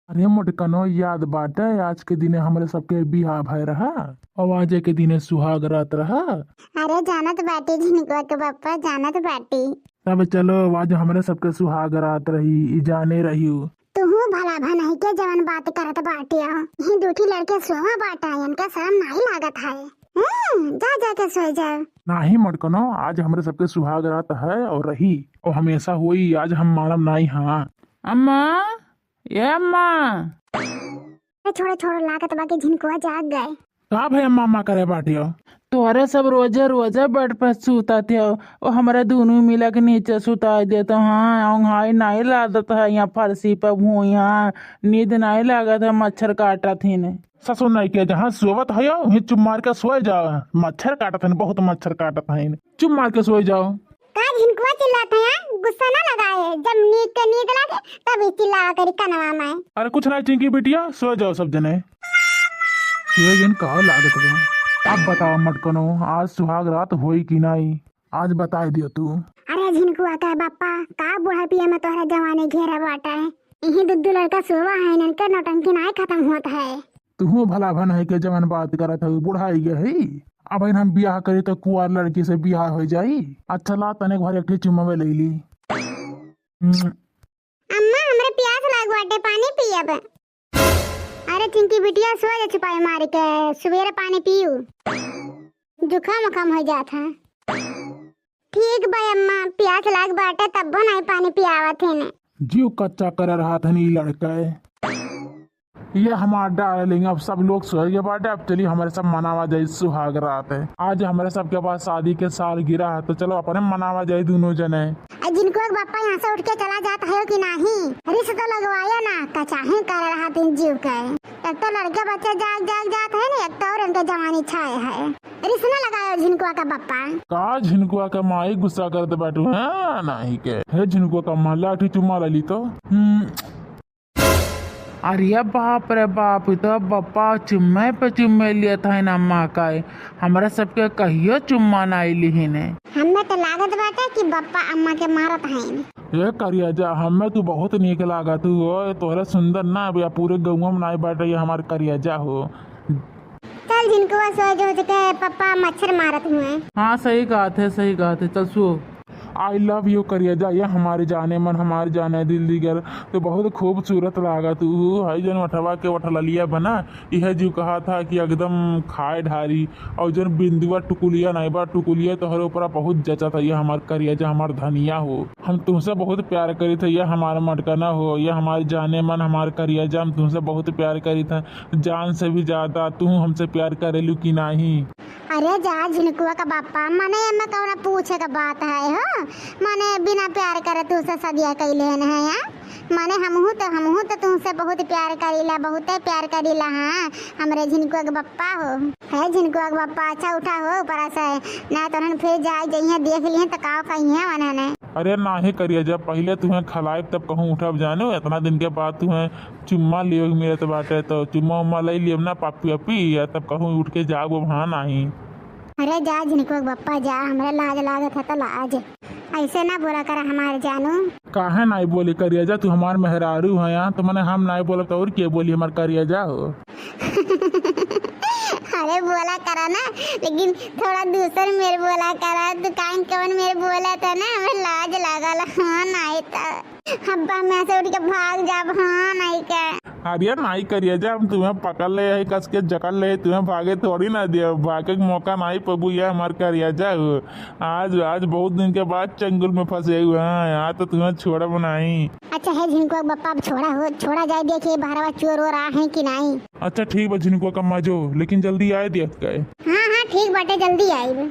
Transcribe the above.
अरे मोटकनो याद बाटे आज के दिने हमरे सबके बिहार भय रहा और आज के दिने सुहाग रात रहा। अरे जानत बाटी झिनकुआ के पप्पा जानत बाटी। तब चलो आज हमरे सबके सुहाग रात रही ई जाने रही। तुहू भला भनाई के जवन बात करत बाटी हो। ये दूठी लड़के सोवा बाटा इनका शर्म नहीं लागत है। जा जा के सो जाओ। नहीं मोटकनो आज हमरे सबके सुहाग रात है और रही और हमेशा हुई। आज हम मालूम नहीं। हाँ अम्मा, ये अम्मा। छोड़ो छोड़ो लागत बाकी झिनकुआ जाग गए। का भाई अम्मा करे बाटियो। तोहरे सब रोजे रोजे बेड पर सूता थे और हमारे दोनों मिला के नीचे सुता देता। हाँ ओंघाई नहीं लागत है यहाँ फर्शी पर भूया नींद नहीं लागत है मच्छर काटा थी ने। ससुर नहीं के जहाँ सोवत है वहीं चुप मार के सोए जाओ। मच्छर काटत है बहुत मच्छर काटत है चुप मार के सोए जाओ। का झिनकुआ चिल्लाता है गुस्सा ना लगाए जब नींद लगे तभी चिल्ला करी कनवा में। अरे कुछ नहीं चिंकी बिटिया सो जाओ सब जने। ये जन कहा लागत है। अब बताओ मटकनो आज सुहाग रात होई कि नहीं आज बता दियो तू। अरे झिनकुआ का बापा का बुढ़ा पिया में तोहरा जवानी घेरा बाटा है। यही दुद्दू लड़का सोवा है इनका नौटंकी नहीं खत्म होता है। तू भला भन है के जवन बात करत है बुढ़ाई गए है। अब हम बियाह करे तो कुआर लड़की से बियाह हो जाई। अच्छा ला तने घर एक चुम्मा ले ली। अम्मा हमरे प्यास लाग बाटे पानी पियब। अरे चिंकी बिटिया सो जा छुपाई मार के सवेरे पानी पियू जुकाम उखाम हो जात है। ठीक भाई अम्मा प्यास लाग बाटे तब नहीं पानी पियावत है ने। जीव कच्चा कर रहा था नी लड़का ये हमारा डार्लिंग। अब सब लोग सोए के बाटे अब चलिए हमारे सब मनावा जाए सुहाग रात है। आज हमारे सबके पास शादी के साल गिरा है तो चलो अपने मनावा जाए दोनों जने। जिनको बापा यहाँ से उठ के चला जाता है कि नहीं रिश्ता लगवाया ना कचाहे कर रहा तीन जीव के। एक तो लड़के बच्चे जाग जाग जाते हैं ना एक तो और उनके जवानी छाए है रिश्ता लगाया झिनकुआ का बापा। का झिनकुआ का माई गुस्सा करते बैठू है नहीं के है झिनकुआ का माँ लाठी चुम्मा ली तो। अरे बाप रे बाप तो बप्पा चुम्मे पे चुम्मे लिया था ना अम्मा का। हमारे सबके कहियो चुम्मा नहीं ली ने। हमें तो लागत बाटे कि बप्पा अम्मा के मारत हैं। ये करिया जा हमें तू बहुत नीक लागा तू हो तोहरा सुंदर ना भैया पूरे गाँव में नहीं बैठे ये हमारे करिया जा हो। चल झिनकुआ सो जो के पप्पा मच्छर मारत हुए। हाँ सही कहा थे चल सो। आई लव यू करिया जा ये हमारे जाने मन हमारे जाने दिल दिगर तो बहुत खूबसूरत लागा तू है जन वठवा के वठलिया बना। यह जो कहा था कि एकदम खाए ढारी और जन बिंदुआ टुकुलिया नहीं बा टुकुलिया तो हर ऊपर बहुत जचा था। ये हमार करिया जा हमार धनिया हो हम तुमसे बहुत प्यार करी थे। यह हमारा मटकना हो यह हमारे जाने मन हमारे करिया जा हम तुमसे बहुत प्यार करी था जान से भी ज्यादा। तू हमसे प्यार करेलू कि नहीं। अरे जा झिनकुआ का बापा मने एमे कौन पूछे का बात है हो। मने बिना प्यार करे तू से सदिया कैले है यार। मने हमहू तो तुमसे बहुत प्यार करीला बहुत प्यार करीला। हाँ हमरे झिनकुआ के बप्पा हो है झिनकुआ के बप्पा अच्छा उठा हो ऊपर से ना तो फिर जाए जइए देख लिए तो का कहिए मने ने। अरे ना ही करिए जब पहले तुम्हें खलाए तब कहूँ उठब जानो इतना दिन के बाद तुम्हें चुम्मा लियो मेरे तो बाटे तो चुम्मा उम्मा ले लियो ना पापी अपी या तब कहूँ उठ के जाओ वहाँ नहीं। अरे जा झिनकुआ के बप्पा जा हमरा लाज लागत है तो लाज ऐसे ना बोला कर हमारे जानू। काहे नहीं बोली करिया जा तू हमार मेहरारू है यहाँ तो मैंने हम नहीं बोला तो और क्या बोली हमार करिया जा हो। अरे बोला करा ना लेकिन थोड़ा दूसर मेरे बोला करा दुकान कवन मेरे बोला था ना हमें लाज लागल। हाँ नहीं तो हब्बा में से उठ के भाग जा। हाँ नहीं क्या अरे नहीं करिए जा हम तुम्हें पकड़ ले है कस के जकड़ ले तुम्हें भागे थोड़ी ना दिया भागे का मौका नहीं पबू या हमारे करिया जा हो। आज बहुत दिन के बाद चंगुल में फंसे हुए हैं यहाँ तो तुम्हें छोड़ा बनाई। अच्छा है झिनकुआ बप्पा छोड़ा जाए देखिए बाहर चोर हो रहा है कि नहीं। अच्छा ठीक है झिनकुआ का मजो लेकिन जल्दी आए देख गए। हाँ ठीक बाटे जल्दी आई।